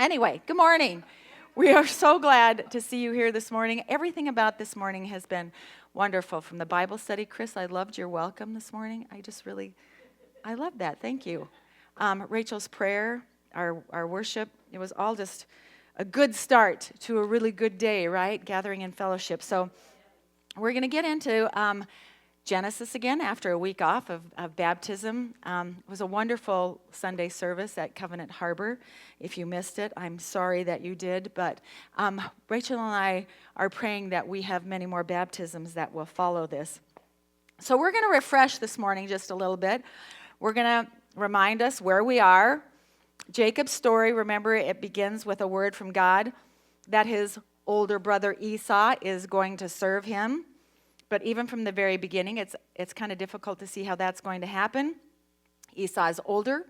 Anyway, good morning. We are so glad to see you here this morning. Everything about this morning has been wonderful. From the Bible study, Chris, I loved your welcome this morning. I love that. Thank you. Rachel's prayer, our worship, it was all just a good start to a really good day, right? Gathering in fellowship. So we're going to get into Genesis again after a week off of baptism. It was a wonderful Sunday service at Covenant Harbor. If you missed it, I'm sorry that you did, but Rachel and I are praying that we have many more baptisms that will follow this. So we're going to refresh this morning just a little bit. We're going to remind us where we are. Jacob's story, remember, it begins with a word from God that his older brother Esau is going to serve him. But even from the very beginning, it's kind of difficult to see how that's going to happen. Esau is older,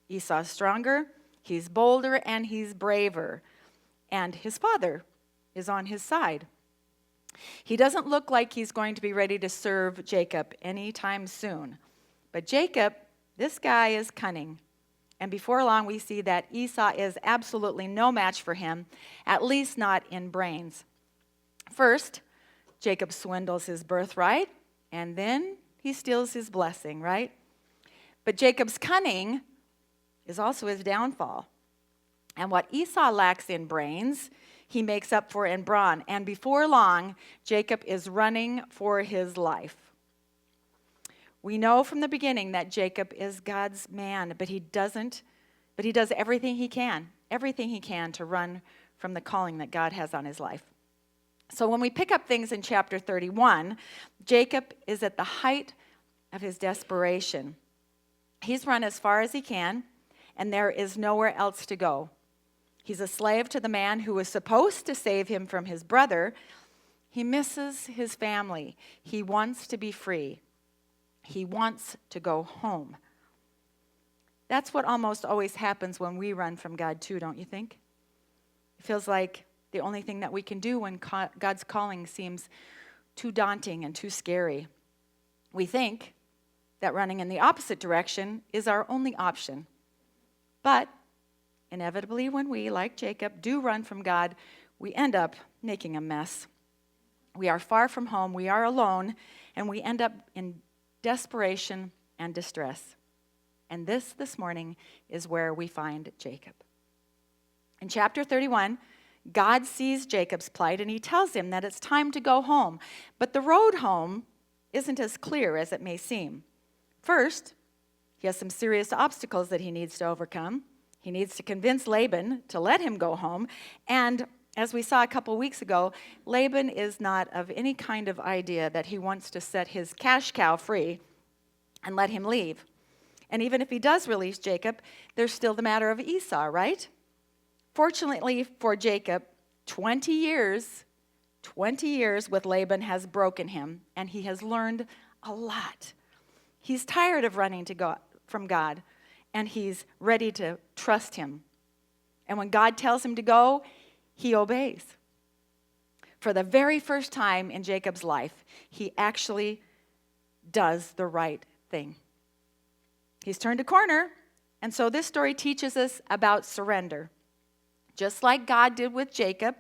Esau is stronger, he's bolder, and he's braver. And his father is on his side. He doesn't look like he's going to be ready to serve Jacob anytime soon. But Jacob, this guy is cunning. And before long, we see that Esau is absolutely no match for him, at least not in brains. First, Jacob swindles his birthright, and then he steals his blessing, right? But Jacob's cunning is also his downfall. And what Esau lacks in brains, he makes up for in brawn. And before long, Jacob is running for his life. We know from the beginning that Jacob is God's man, but he does everything he can to run from the calling that God has on his life. So when we pick up things in chapter 31, Jacob is at the height of his desperation. He's run as far as he can, and there is nowhere else to go. He's a slave to the man who was supposed to save him from his brother. He misses his family. He wants to be free. He wants to go home. That's what almost always happens when we run from God too, don't you think? It feels like the only thing that we can do when God's calling seems too daunting and too scary. We think that running in the opposite direction is our only option. But inevitably, when we, like Jacob, do run from God, we end up making a mess. We are far from home, we are alone, and we end up in desperation and distress. And this morning is where we find Jacob. In chapter 31, God sees Jacob's plight, and he tells him that it's time to go home. But the road home isn't as clear as it may seem. First, he has some serious obstacles that he needs to overcome. He needs to convince Laban to let him go home. And as we saw a couple weeks ago, Laban is not of any kind of idea that he wants to set his cash cow free and let him leave. And even if he does release Jacob, there's still the matter of Esau, right? Fortunately for Jacob, 20 years with Laban has broken him, and he has learned a lot. He's tired of running from God, and he's ready to trust him. And when God tells him to go, he obeys. For the very first time in Jacob's life, he actually does the right thing. He's turned a corner, and so this story teaches us about surrender. Just like God did with Jacob,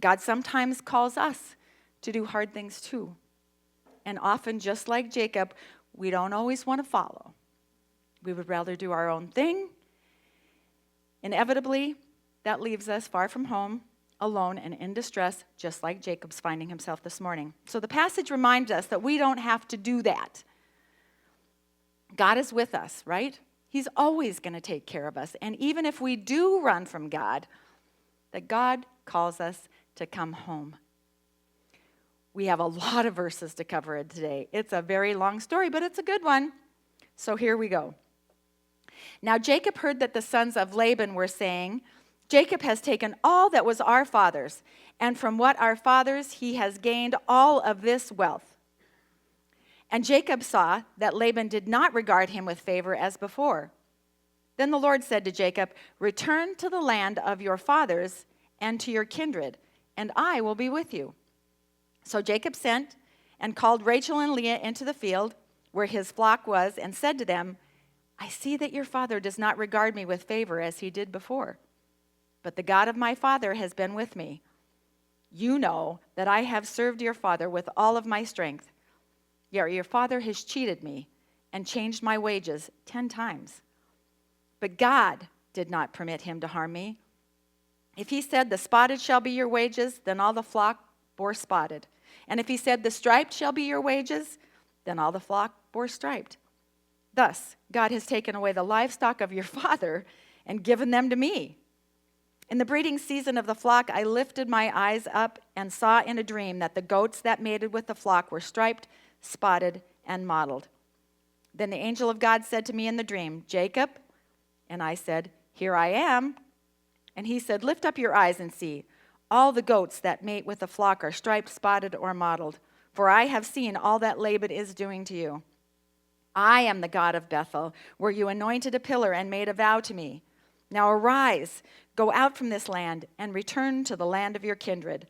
God sometimes calls us to do hard things too. And often, just like Jacob, we don't always want to follow. We would rather do our own thing. Inevitably, that leaves us far from home, alone, and in distress, just like Jacob's finding himself this morning. So the passage reminds us that we don't have to do that. God is with us, right? He's always going to take care of us. And even if we do run from God, that God calls us to come home. We have a lot of verses to cover today. It's a very long story, but it's a good one. So here we go. Now Jacob heard that the sons of Laban were saying, Jacob has taken all that was our father's, and from what our father's he has gained all of this wealth. And Jacob saw that Laban did not regard him with favor as before. Then the Lord said to Jacob, return to the land of your fathers and to your kindred, and I will be with you. So Jacob sent and called Rachel and Leah into the field where his flock was, and said to them, I see that your father does not regard me with favor as he did before. but the God of my father has been with me. You know that I have served your father with all of my strength. Yet your father has cheated me and changed my wages 10 times. But God did not permit him to harm me. If he said, the spotted shall be your wages, then all the flock bore spotted. And if he said, the striped shall be your wages, then all the flock bore striped. Thus, God has taken away the livestock of your father and given them to me. In the breeding season of the flock, I lifted my eyes up and saw in a dream that the goats that mated with the flock were striped, spotted, and mottled. Then the angel of God said to me in the dream, Jacob? And I said, here I am. And he said, lift up your eyes and see. All the goats that mate with the flock are striped, spotted, or mottled. For I have seen all that Laban is doing to you. I am the God of Bethel, where you anointed a pillar and made a vow to me. Now arise, go out from this land, and return to the land of your kindred.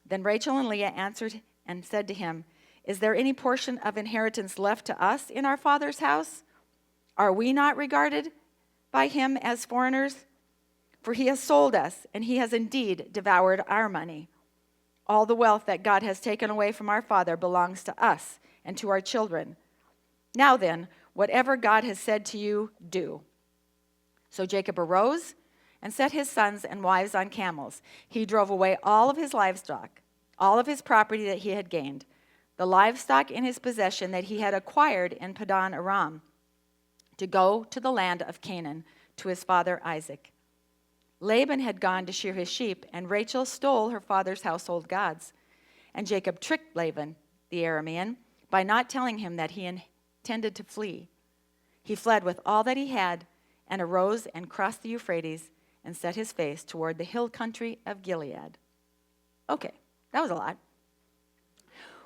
Then Rachel and Leah answered and said to him, is there any portion of inheritance left to us in our father's house? Are we not regarded by him as foreigners? For he has sold us, and he has indeed devoured our money. All the wealth that God has taken away from our father belongs to us and to our children. Now then, whatever God has said to you, do. So Jacob arose and set his sons and wives on camels. He drove away all of his livestock, all of his property that he had gained, the livestock in his possession that he had acquired in Padan Aram, to go to the land of Canaan, to his father Isaac. Laban had gone to shear his sheep, and Rachel stole her father's household gods. And Jacob tricked Laban, the Aramean, by not telling him that he intended to flee. He fled with all that he had, and arose and crossed the Euphrates and set his face toward the hill country of Gilead. Okay, that was a lot.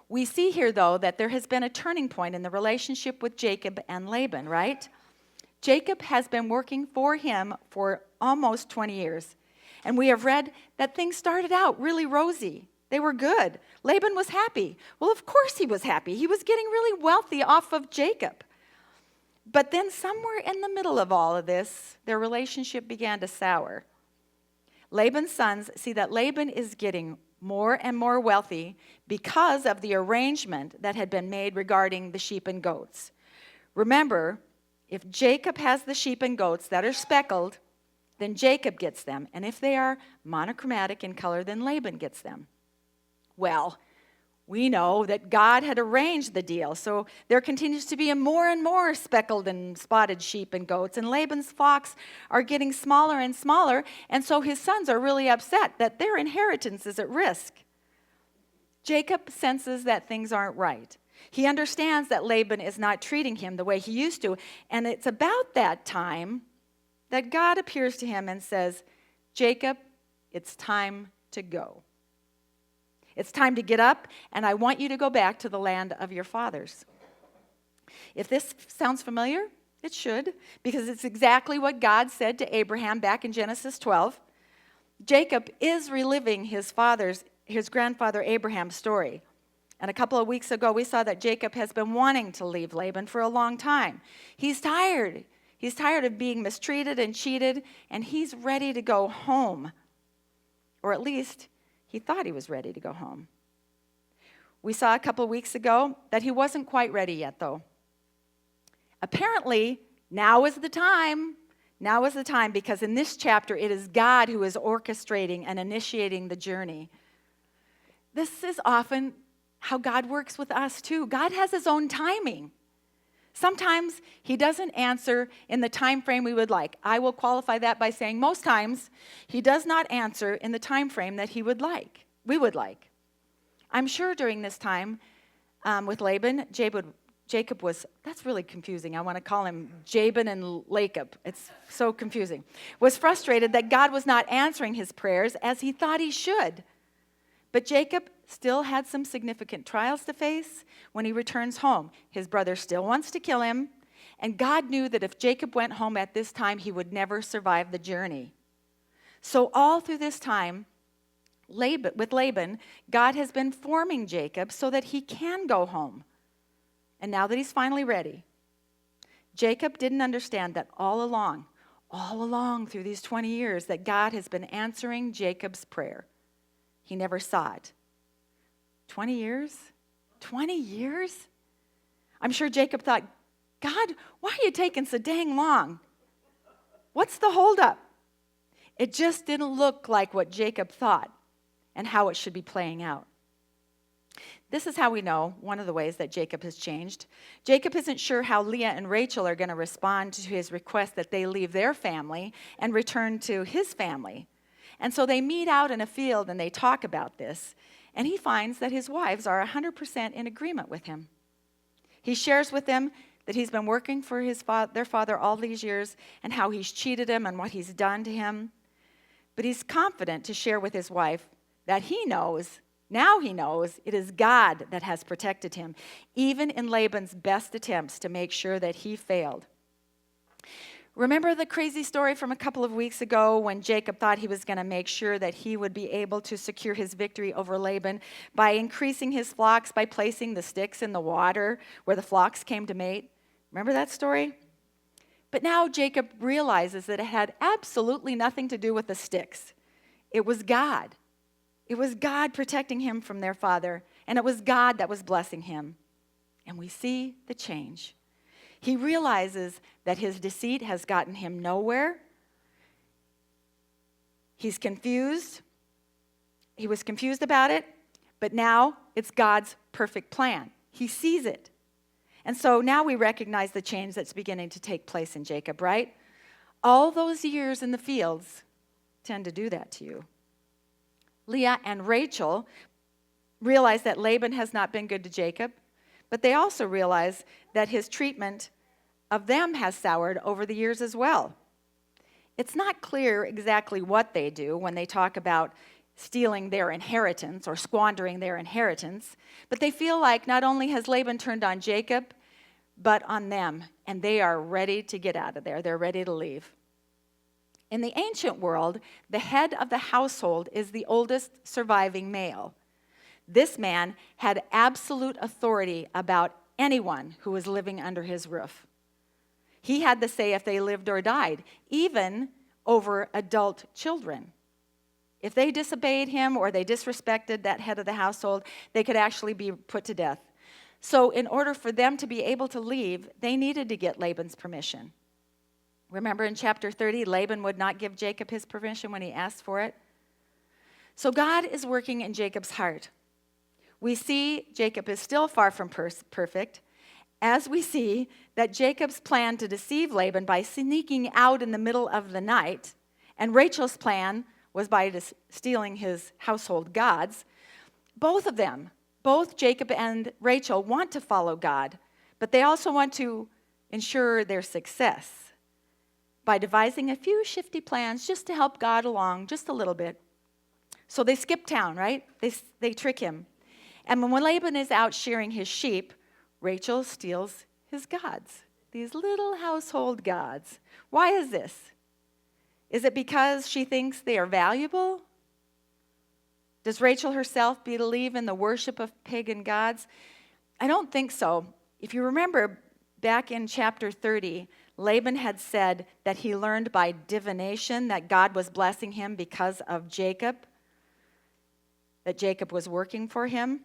We see here, though, that there has been a turning point in the relationship with Jacob and Laban, right? Jacob has been working for him for almost 20 years. And we have read that things started out really rosy. They were good. Laban was happy. Well, of course he was happy. He was getting really wealthy off of Jacob. But then somewhere in the middle of all of this, their relationship began to sour. Laban's sons see that Laban is getting more and more wealthy because of the arrangement that had been made regarding the sheep and goats. Remember, if Jacob has the sheep and goats that are speckled, then Jacob gets them. And if they are monochromatic in color, then Laban gets them. Well, we know that God had arranged the deal. So there continues to be a more and more speckled and spotted sheep and goats. And Laban's flocks are getting smaller and smaller. And so his sons are really upset that their inheritance is at risk. Jacob senses that things aren't right. He understands that Laban is not treating him the way he used to. And it's about that time that God appears to him and says, Jacob, it's time to go. It's time to get up, and I want you to go back to the land of your fathers. If this sounds familiar, it should, because it's exactly what God said to Abraham back in Genesis 12. Jacob is reliving his grandfather Abraham's story. And a couple of weeks ago, we saw that Jacob has been wanting to leave Laban for a long time. He's tired. He's tired of being mistreated and cheated, and he's ready to go home. Or at least, he thought he was ready to go home. We saw a couple of weeks ago that he wasn't quite ready yet, though. Apparently, now is the time. Now is the time, because in this chapter, it is God who is orchestrating and initiating the journey. This is often how God works with us, too. God has his own timing. Sometimes he doesn't answer in the time frame we would like. I will qualify that by saying most times he does not answer in the time frame that we would like. I'm sure during this time with Laban, Jacob was, that's really confusing. I want to call him Jabin and Lacob. It's so confusing. Was frustrated that God was not answering his prayers as he thought he should. But Jacob still had some significant trials to face when he returns home. His brother still wants to kill him, and God knew that if Jacob went home at this time, he would never survive the journey. So all through this time, with Laban, God has been forming Jacob so that he can go home. And now that he's finally ready, Jacob didn't understand that all along all along through these 20 years that God has been answering Jacob's prayer. He never saw it. 20 years? 20 years? I'm sure Jacob thought, God, why are you taking so dang long? What's the holdup? It just didn't look like what Jacob thought and how it should be playing out. This is how we know, one of the ways that Jacob has changed. Jacob isn't sure how Leah and Rachel are going to respond to his request that they leave their family and return to his family. And so they meet out in a field and they talk about this. And he finds that his wives are 100% in agreement with him. He shares with them that he's been working for their father all these years and how he's cheated him and what he's done to him. But he's confident to share with his wife that now he knows it is God that has protected him, even in Laban's best attempts to make sure that he failed. Remember the crazy story from a couple of weeks ago when Jacob thought he was going to make sure that he would be able to secure his victory over Laban by increasing his flocks, by placing the sticks in the water where the flocks came to mate? Remember that story? But now Jacob realizes that it had absolutely nothing to do with the sticks. It was God. It was God protecting him from their father, and it was God that was blessing him. And we see the change. He realizes that his deceit has gotten him nowhere. He's confused. He was confused about it, but now it's God's perfect plan. He sees it. And so now we recognize the change that's beginning to take place in Jacob, right? All those years in the fields tend to do that to you. Leah and Rachel realize that Laban has not been good to Jacob, but they also realize that his treatment of them has soured over the years as well. It's not clear exactly what they do when they talk about stealing their inheritance or squandering their inheritance, but they feel like not only has Laban turned on Jacob, but on them, and they are ready to get out of there. They're ready to leave. In the ancient world, the head of the household is the oldest surviving male. This man had absolute authority about anyone who was living under his roof. He had the say if they lived or died, even over adult children. If they disobeyed him or they disrespected that head of the household, they could actually be put to death. So in order for them to be able to leave, they needed to get Laban's permission. Remember in chapter 30, Laban would not give Jacob his permission when he asked for it. So God is working in Jacob's heart. We see Jacob is still far from perfect, as we see that Jacob's plan to deceive Laban by sneaking out in the middle of the night, and Rachel's plan was by stealing his household gods. Both of them, both Jacob and Rachel, want to follow God, but they also want to ensure their success by devising a few shifty plans just to help God along just a little bit. So they skip town, right? They trick him. And when Laban is out shearing his sheep, Rachel steals his gods, these little household gods. Why is this? Is it because she thinks they are valuable? Does Rachel herself believe in the worship of pagan gods? I don't think so. If you remember back in chapter 30, Laban had said that he learned by divination that God was blessing him because of Jacob, that Jacob was working for him.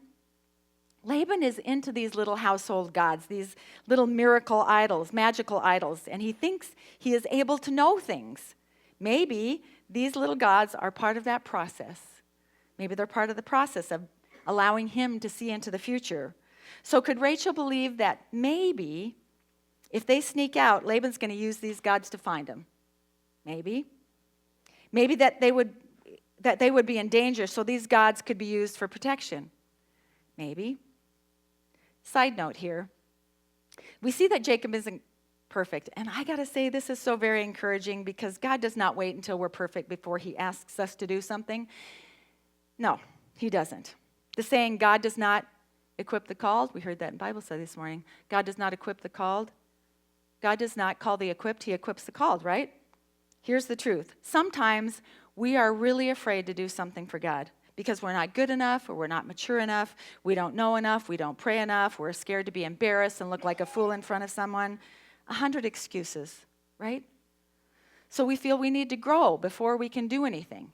Laban is into these little household gods, these little miracle idols, magical idols, and he thinks he is able to know things. Maybe these little gods are part of that process. Maybe they're part of the process of allowing him to see into the future. So could Rachel believe that maybe if they sneak out, Laban's going to use these gods to find him? Maybe. Maybe that they would be in danger, so these gods could be used for protection. Maybe. Side note here. We see that Jacob isn't perfect. And I got to say, this is so very encouraging because God does not wait until we're perfect before he asks us to do something. No, he doesn't. The saying, God does not equip the called, we heard that in Bible study this morning. God does not equip the called. God does not call the equipped, he equips the called, right? Here's the truth. Sometimes we are really afraid to do something for God because we're not good enough or we're not mature enough, we don't know enough, we don't pray enough, we're scared to be embarrassed and look like a fool in front of someone. 100 excuses, right? So we feel we need to grow before we can do anything.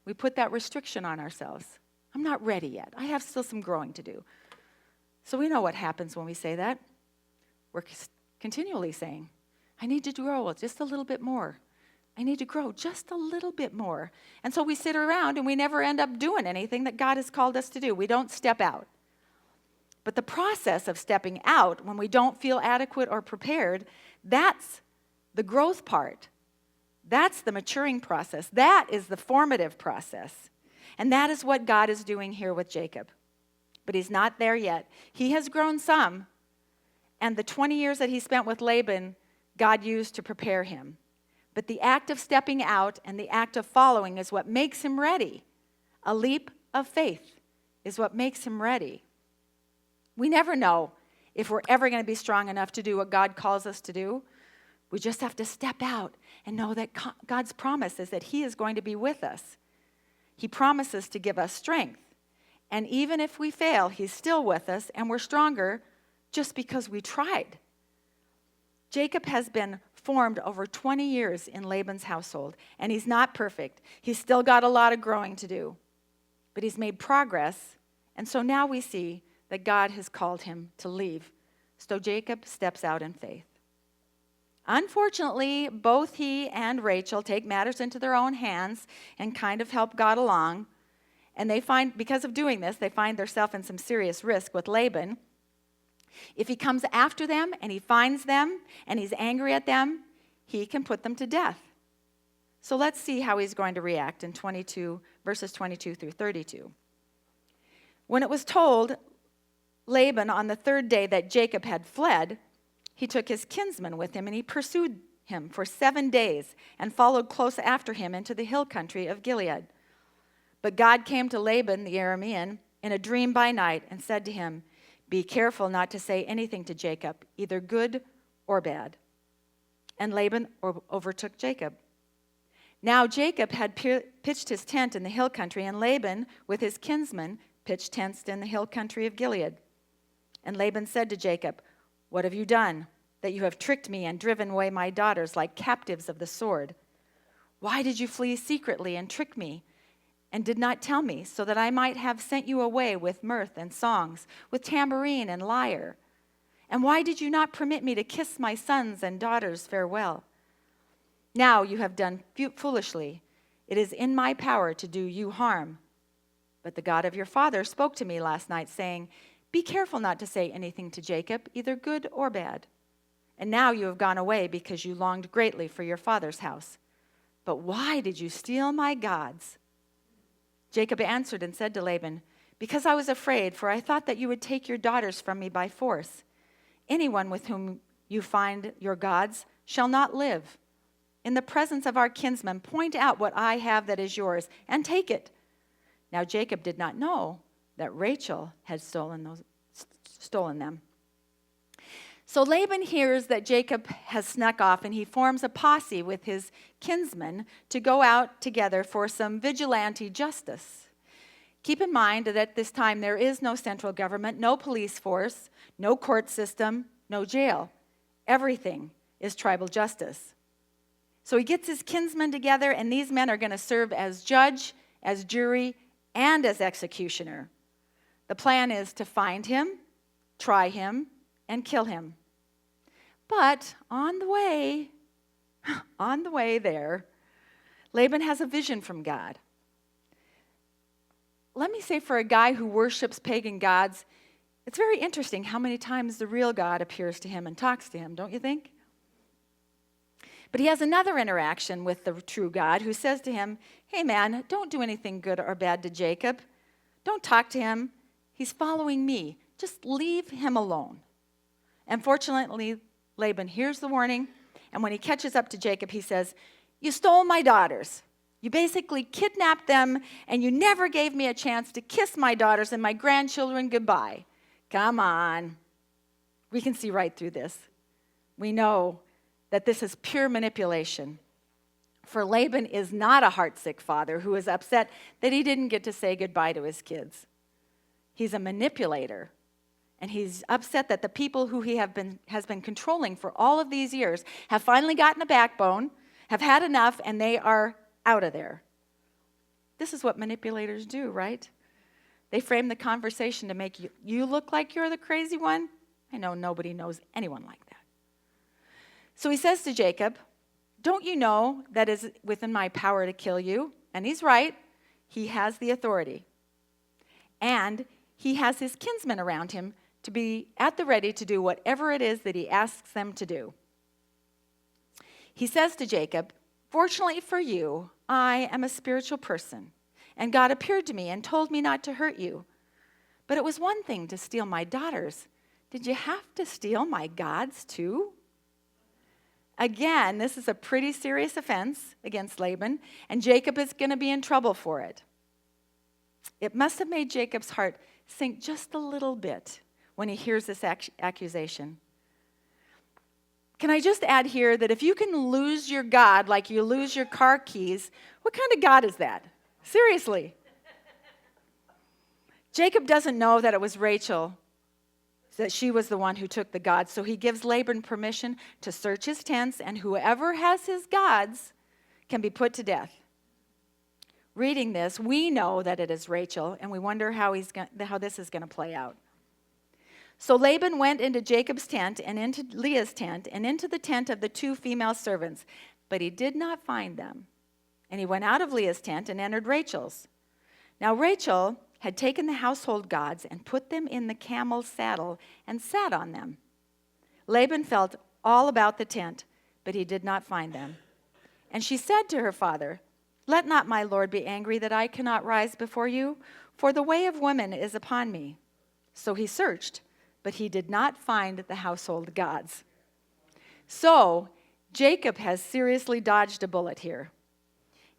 We put that restriction on ourselves. I'm not ready yet. I have still some growing to do. So we know what happens when we say that. We're continually saying, I need to grow just a little bit more. I need to grow just a little bit more. And so we sit around and we never end up doing anything that God has called us to do. We don't step out. But the process of stepping out when we don't feel adequate or prepared, that's the growth part. That's the maturing process. That is the formative process. And that is what God is doing here with Jacob. But he's not there yet. He has grown some, and the 20 years that he spent with Laban, God used to prepare him. But the act of stepping out and the act of following is what makes him ready. A leap of faith is what makes him ready. We never know if we're ever going to be strong enough to do what God calls us to do. We just have to step out and know that God's promise is that he is going to be with us. He promises to give us strength. And even if we fail, he's still with us, and we're stronger just because we tried. Jacob has been formed over 20 years in Laban's household, and he's not perfect. He's still got a lot of growing to do. But he's made progress, and so now we see that God has called him to leave. So Jacob steps out in faith. Unfortunately, both he and Rachel take matters into their own hands and kind of help God along. And they find, because of doing this, they find themselves in some serious risk with Laban. If he comes after them and he finds them and he's angry at them, he can put them to death. So let's see how he's going to react in verses 22 through 32. When it was told Laban on the third day that Jacob had fled, he took his kinsman with him, and he pursued him for 7 days and followed close after him into the hill country of Gilead. But God came to Laban the Aramean in a dream by night and said to him, "Be careful not to say anything to Jacob, either good or bad." And Laban overtook Jacob. Now Jacob had pitched his tent in the hill country, and Laban, with his kinsman, pitched tents in the hill country of Gilead. And Laban said to Jacob, "What have you done, that you have tricked me and driven away my daughters like captives of the sword? Why did you flee secretly and trick me, and did not tell me, so that I might have sent you away with mirth and songs, with tambourine and lyre? And why did you not permit me to kiss my sons and daughters farewell? Now you have done foolishly. It is in my power to do you harm. But the God of your father spoke to me last night, saying, 'Be careful not to say anything to Jacob, either good or bad.' And now you have gone away because you longed greatly for your father's house. But why did you steal my gods?" Jacob answered and said to Laban, "Because I was afraid, for I thought that you would take your daughters from me by force. Anyone with whom you find your gods shall not live. In the presence of our kinsmen, point out what I have that is yours, and take it." Now Jacob did not know that Rachel had stolen them. So Laban hears that Jacob has snuck off, and he forms a posse with his kinsmen to go out together for some vigilante justice. Keep in mind that at this time there is no central government, no police force, no court system, no jail. Everything is tribal justice. So he gets his kinsmen together, and these men are going to serve as judge, as jury, and as executioner. The plan is to find him, try him, and kill him. But on the way there, Laban has a vision from God. Let me say, for a guy who worships pagan gods, it's very interesting how many times the real God appears to him and talks to him, don't you think? But he has another interaction with the true God, who says to him, "Hey man, don't do anything good or bad to Jacob. Don't talk to him. He's following me. Just leave him alone." And fortunately, Laban hears the warning, and when he catches up to Jacob, he says, "You stole my daughters. You basically kidnapped them, and you never gave me a chance to kiss my daughters and my grandchildren goodbye. Come on." We can see right through this. We know that this is pure manipulation. For Laban is not a heartsick father who is upset that he didn't get to say goodbye to his kids. He's a manipulator. And he's upset that the people who he has been controlling for all of these years have finally gotten a backbone. have had enough, and they are out of there. This is what manipulators do, right? They frame the conversation to make you look like you're the crazy one. I know nobody knows anyone like that. So he says to Jacob, don't you know that it is within my power to kill you? And he's right. He has the authority. And he has his kinsmen around him to be at the ready to do whatever it is that he asks them to do. He says to Jacob, fortunately for you, I am a spiritual person, and God appeared to me and told me not to hurt you. But it was one thing to steal my daughters. Did you have to steal my gods too? Again, this is a pretty serious offense against Laban, and Jacob is going to be in trouble for it. It must have made Jacob's heart sink just a little bit when he hears this accusation. Can I just add here that if you can lose your God like you lose your car keys, what kind of God is that? Seriously. Jacob doesn't know that it was Rachel, that she was the one who took the gods, so he gives Laban permission to search his tents, and whoever has his gods can be put to death. Reading this, we know that it is Rachel, and we wonder how this is going to play out. So Laban went into Jacob's tent and into Leah's tent and into the tent of the two female servants, but he did not find them. And he went out of Leah's tent and entered Rachel's. Now Rachel had taken the household gods and put them in the camel's saddle and sat on them. Laban felt all about the tent, but he did not find them. And she said to her father, let not my lord be angry that I cannot rise before you, for the way of women is upon me. So he searched, but he did not find the household gods. So Jacob has seriously dodged a bullet here.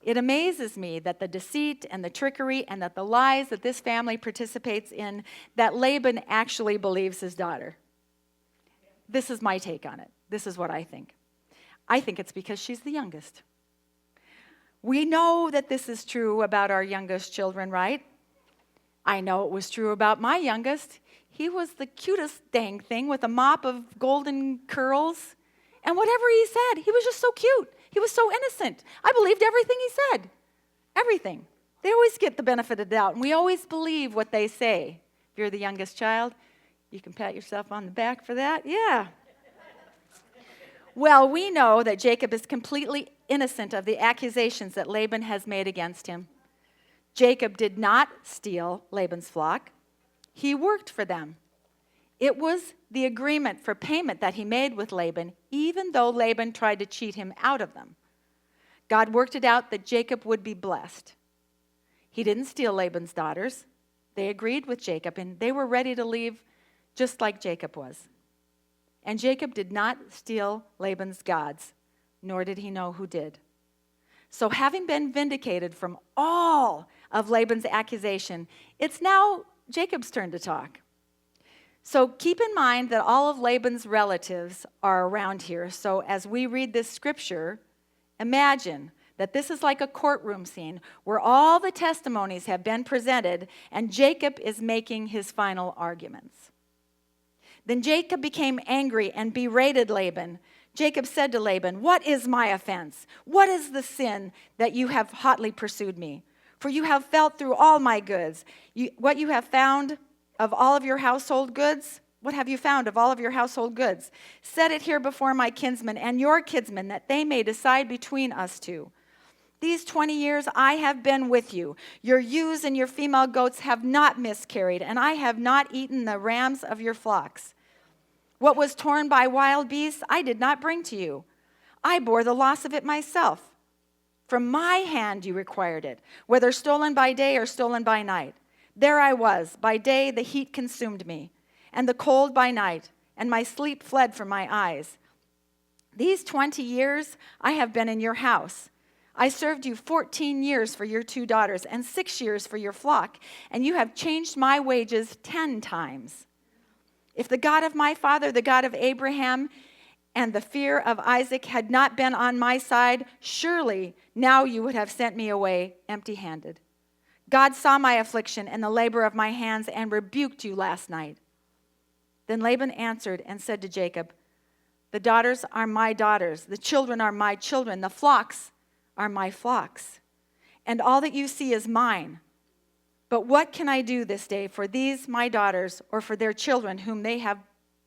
It amazes me that the deceit and the trickery and that the lies that this family participates in, that Laban actually believes his daughter. This is my take on it. This is what I think. I think it's because she's the youngest. We know that this is true about our youngest children, right? I know it was true about my youngest. He was the cutest dang thing with a mop of golden curls. And whatever he said, he was just so cute. He was so innocent. I believed everything he said. Everything. They always get the benefit of the doubt, and we always believe what they say. If you're the youngest child, you can pat yourself on the back for that. Yeah. Well, we know that Jacob is completely innocent of the accusations that Laban has made against him. Jacob did not steal Laban's flock. He worked for them. It was the agreement for payment that he made with Laban, even though Laban tried to cheat him out of them. God worked it out that Jacob would be blessed. He didn't steal Laban's daughters. They agreed with Jacob, and they were ready to leave just like Jacob was. And Jacob did not steal Laban's gods, nor did he know who did. So having been vindicated from all of Laban's accusation, it's now Jacob's turn to talk. So keep in mind that all of Laban's relatives are around here. So as we read this scripture, imagine that this is like a courtroom scene where all the testimonies have been presented and Jacob is making his final arguments. Then Jacob became angry and berated Laban. Jacob said to Laban, what is my offense? What is the sin that you have hotly pursued me? For you have felt through all my goods. What you have found of all of your household goods? What have you found of all of your household goods? Set it here before my kinsmen and your kinsmen, that they may decide between us two. These 20 years I have been with you. Your ewes and your female goats have not miscarried, and I have not eaten the rams of your flocks. What was torn by wild beasts, I did not bring to you. I bore the loss of it myself. From my hand you required it, whether stolen by day or stolen by night. There I was. By day the heat consumed me, and the cold by night, and my sleep fled from my eyes. These 20 years I have been in your house. I served you 14 years for your 2 daughters and 6 years for your flock, and you have changed my wages 10 times. If the God of my father, the God of Abraham, and the fear of Isaac had not been on my side, surely now you would have sent me away empty-handed. God saw my affliction and the labor of my hands and rebuked you last night. Then Laban answered and said to Jacob, The daughters are my daughters. The children are my children. The flocks are my flocks. And all that you see is mine. But what can I do this day for these my daughters or for their children whom they have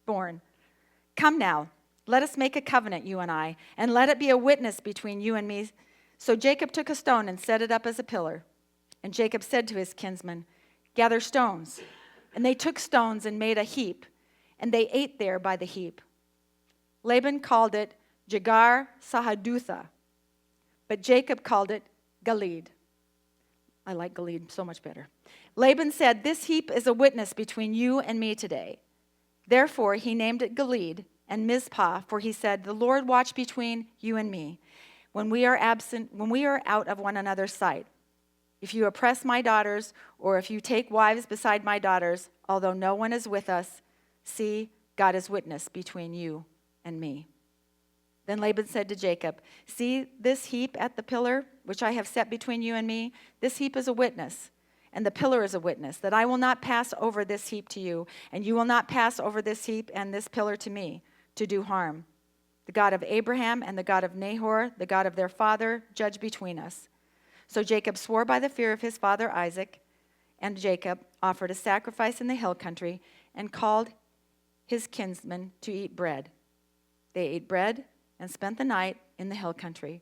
borne? Come now, let us make a covenant, you and I, and let it be a witness between you and me. So Jacob took a stone and set it up as a pillar. And Jacob said to his kinsmen, gather stones. And they took stones and made a heap, and they ate there by the heap. Laban called it Jagar Sahadutha, but Jacob called it Gilead. I like Gilead so much better. Laban said, this heap is a witness between you and me today. Therefore he named it Gilead and Mizpah, for he said, the Lord watch between you and me when we are out of one another's sight. If you oppress my daughters, or if you take wives beside my daughters, although no one is with us, see, God is witness between you and me. Then Laban said to Jacob, see this heap at the pillar, which I have set between you and me? This heap is a witness, and the pillar is a witness, that I will not pass over this heap to you, and you will not pass over this heap and this pillar to me, to do harm. The God of Abraham and the God of Nahor, the God of their father, judge between us. So Jacob swore by the fear of his father Isaac, and Jacob offered a sacrifice in the hill country and called his kinsmen to eat bread. They ate bread and spent the night in the hill country.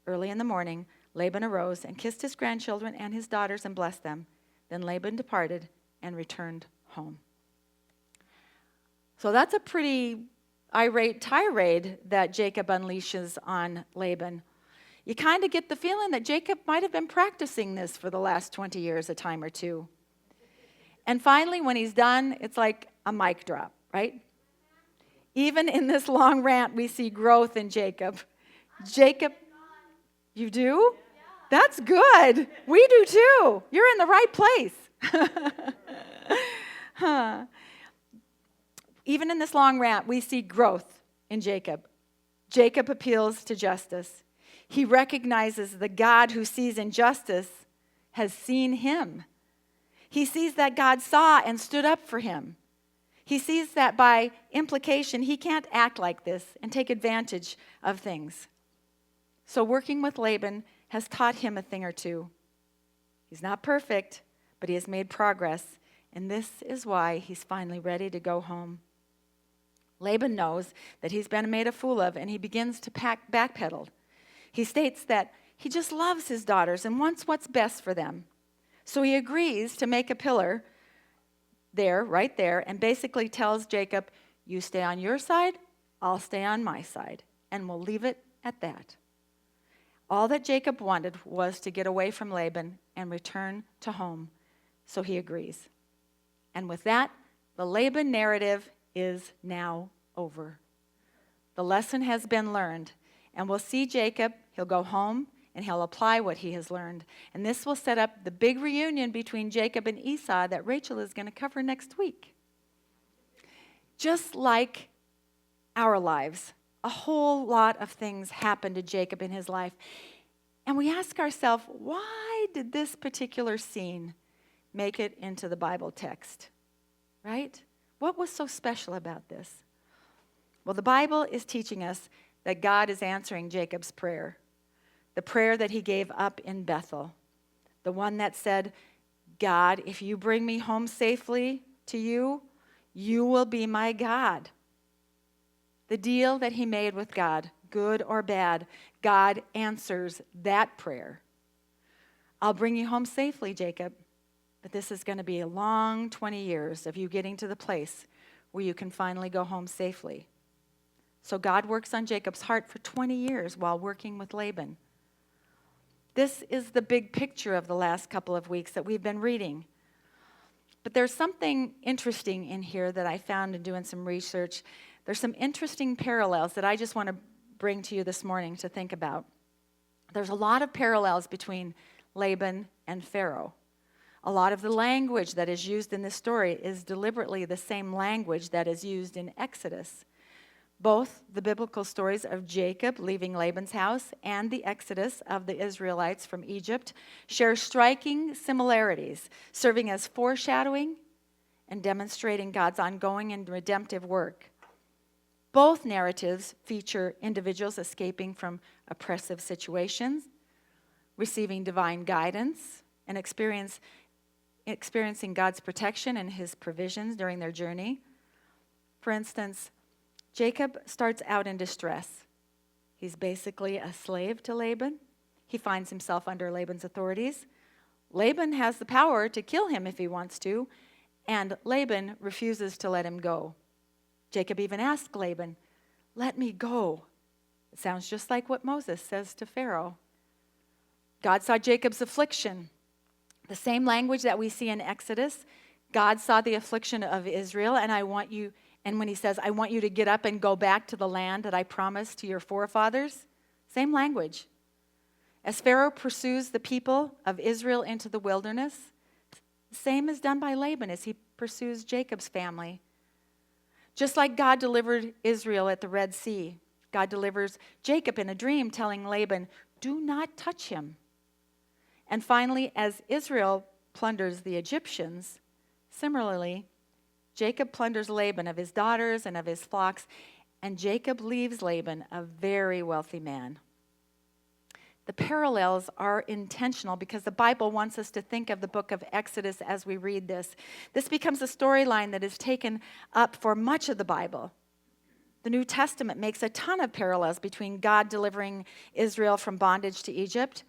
Early in the morning, Laban arose and kissed his grandchildren and his daughters and blessed them. Then Laban departed and returned home. So that's a pretty irate tirade that Jacob unleashes on Laban. You kind of get the feeling that Jacob might have been practicing this for the last 20 years, a time or two. And finally, when he's done, it's like a mic drop, right? Even in this long rant, we see growth in Jacob. Jacob, you do? That's good. We do too. You're in the right place. Huh. Even in this long rant, we see growth in Jacob. Jacob appeals to justice. He recognizes the God who sees injustice has seen him. He sees that God saw and stood up for him. He sees that by implication, he can't act like this and take advantage of things. So working with Laban has taught him a thing or two. He's not perfect, but he has made progress, and this is why he's finally ready to go home. Laban knows that he's been made a fool of, and he begins to backpedal. He states that he just loves his daughters and wants what's best for them. So he agrees to make a pillar there, right there, and basically tells Jacob, you stay on your side, I'll stay on my side, and we'll leave it at that. All that Jacob wanted was to get away from Laban and return to home, so he agrees. And with that, the Laban narrative is now over. The lesson has been learned, and we'll see Jacob, he'll go home, and he'll apply what he has learned. And this will set up the big reunion between Jacob and Esau that Rachel is going to cover next week. Just like our lives, a whole lot of things happened to Jacob in his life. And we ask ourselves, why did this particular scene make it into the Bible text? Right? What was so special about this? Well, the Bible is teaching us that God is answering Jacob's prayer. The prayer that he gave up in Bethel. The one that said, God, if you bring me home safely to you, you will be my God. The deal that he made with God, good or bad, God answers that prayer. I'll bring you home safely, Jacob, but this is going to be a long 20 years of you getting to the place where you can finally go home safely. So God works on Jacob's heart for 20 years while working with Laban. This is the big picture of the last couple of weeks that we've been reading. But there's something interesting in here that I found in doing some research. There's some interesting parallels that I just want to bring to you this morning to think about. There's a lot of parallels between Laban and Pharaoh. A lot of the language that is used in this story is deliberately the same language that is used in Exodus. Both the biblical stories of Jacob leaving Laban's house and the exodus of the Israelites from Egypt share striking similarities, serving as foreshadowing and demonstrating God's ongoing and redemptive work. Both narratives feature individuals escaping from oppressive situations, receiving divine guidance, and experiencing God's protection and his provisions during their journey. For instance, Jacob starts out in distress. He's basically a slave to Laban. He finds himself under Laban's authorities. Laban has the power to kill him if he wants to, and Laban refuses to let him go. Jacob even asked Laban, "Let me go." It sounds just like what Moses says to Pharaoh. God saw Jacob's affliction. The same language that we see in Exodus. God saw the affliction of Israel, and when he says, "I want you to get up and go back to the land that I promised to your forefathers," same language. As Pharaoh pursues the people of Israel into the wilderness, the same is done by Laban as he pursues Jacob's family. Just like God delivered Israel at the Red Sea, God delivers Jacob in a dream, telling Laban, "Do not touch him." And finally, as Israel plunders the Egyptians, similarly, Jacob plunders Laban of his daughters and of his flocks, and Jacob leaves Laban a very wealthy man. The parallels are intentional because the Bible wants us to think of the book of Exodus as we read this. This becomes a storyline that is taken up for much of the Bible. The New Testament makes a ton of parallels between God delivering Israel from bondage to Egypt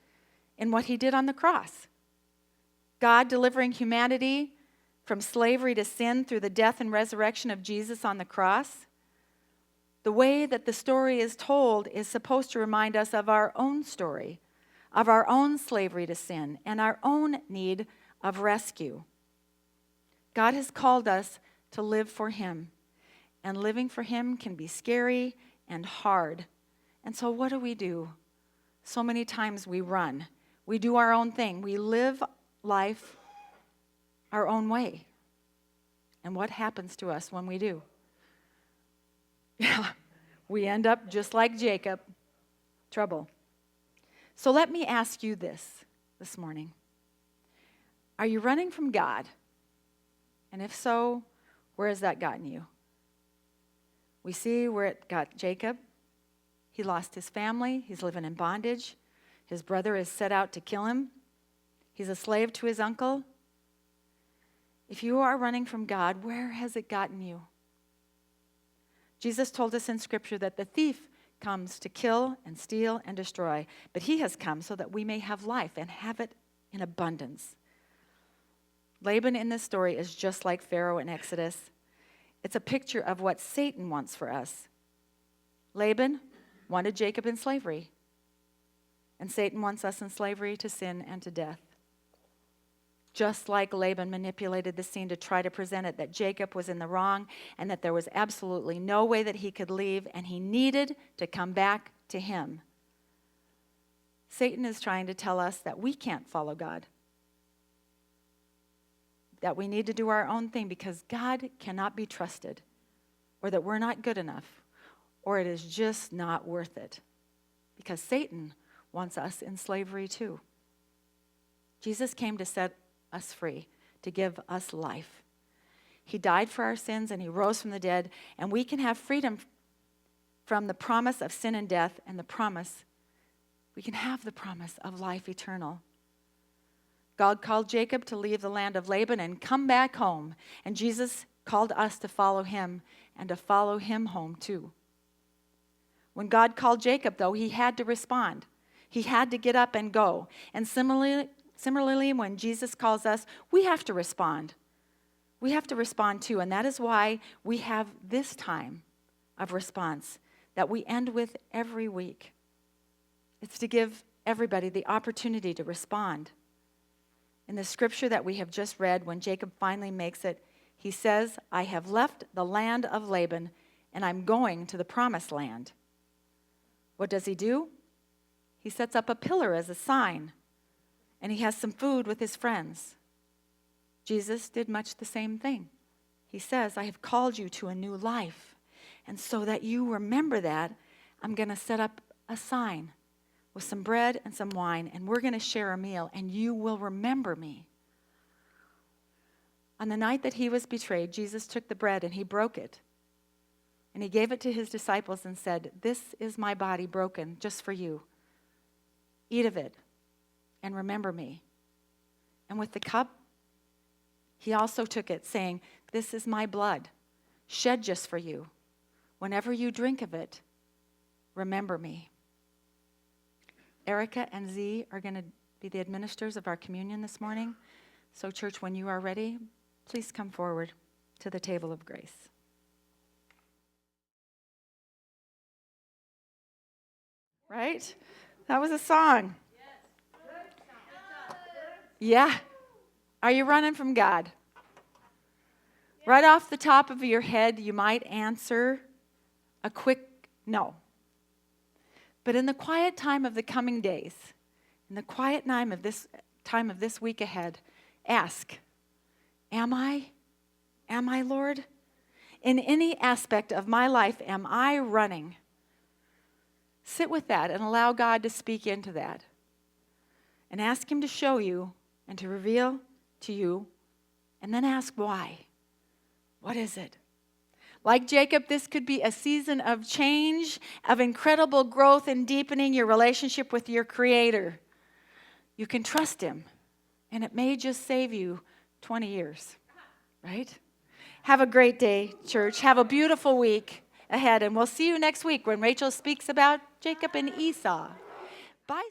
and what he did on the cross. God delivering humanity from slavery to sin through the death and resurrection of Jesus on the cross. The way that the story is told is supposed to remind us of our own story, of our own slavery to sin, and our own need of rescue. God has called us to live for him, and living for him can be scary and hard. And so what do? So many times we run. We do our own thing. We live life our own way. And what happens to us when we do? Yeah, we end up just like Jacob, trouble. So let me ask you this morning. Are you running from God? And if so, where has that gotten you? We see where it got Jacob. He lost his family. He's living in bondage. His brother is set out to kill him. He's a slave to his uncle. If you are running from God, where has it gotten you? Jesus told us in Scripture that the thief comes to kill and steal and destroy, but he has come so that we may have life and have it in abundance. Laban in this story is just like Pharaoh in Exodus. It's a picture of what Satan wants for us. Laban wanted Jacob in slavery, and Satan wants us in slavery to sin and to death. Just like Laban manipulated the scene to try to present it that Jacob was in the wrong and that there was absolutely no way that he could leave and he needed to come back to him. Satan is trying to tell us that we can't follow God, that we need to do our own thing because God cannot be trusted, or that we're not good enough, or it is just not worth it, because Satan wants us in slavery too. Jesus came to set us free, to give us life. He died for our sins and he rose from the dead, and we can have freedom from the promise of sin and death, and we can have the promise of life eternal. God called Jacob to leave the land of Laban and come back home, and Jesus called us to follow him and to follow him home too. When God called Jacob, though, he had to respond. He had to get up and go. And similarly, when Jesus calls us, we have to respond. We have to respond too, and that is why we have this time of response that we end with every week. It's to give everybody the opportunity to respond. In the scripture that we have just read, when Jacob finally makes it, he says, "I have left the land of Laban, and I'm going to the promised land." What does he do? He sets up a pillar as a sign, and he has some food with his friends. Jesus did much the same thing. He says, "I have called you to a new life, and so that you remember that, I'm going to set up a sign with some bread and some wine, and we're going to share a meal, and you will remember me." On the night that he was betrayed, Jesus took the bread and he broke it. And he gave it to his disciples and said, "This is my body broken just for you. Eat of it and remember me." And with the cup, he also took it, saying, "This is my blood, shed just for you. Whenever you drink of it, remember me." Erica and Z are going to be the administrators of our communion this morning. So, church, when you are ready, please come forward to the table of grace. Right? That was a song. Yeah. Are you running from God? Right off the top of your head, you might answer a quick no. But in the quiet time of the coming days, in the quiet time of this week ahead, ask, am I? Am I, Lord? In any aspect of my life, am I running? Sit with that and allow God to speak into that. And ask him to show you and to reveal to you, and then ask why. What is it? Like Jacob, this could be a season of change, of incredible growth and deepening your relationship with your Creator. You can trust him, and it may just save you 20 years, right? Have a great day, church. Have a beautiful week ahead, and we'll see you next week when Rachel speaks about Jacob and Esau. Bye.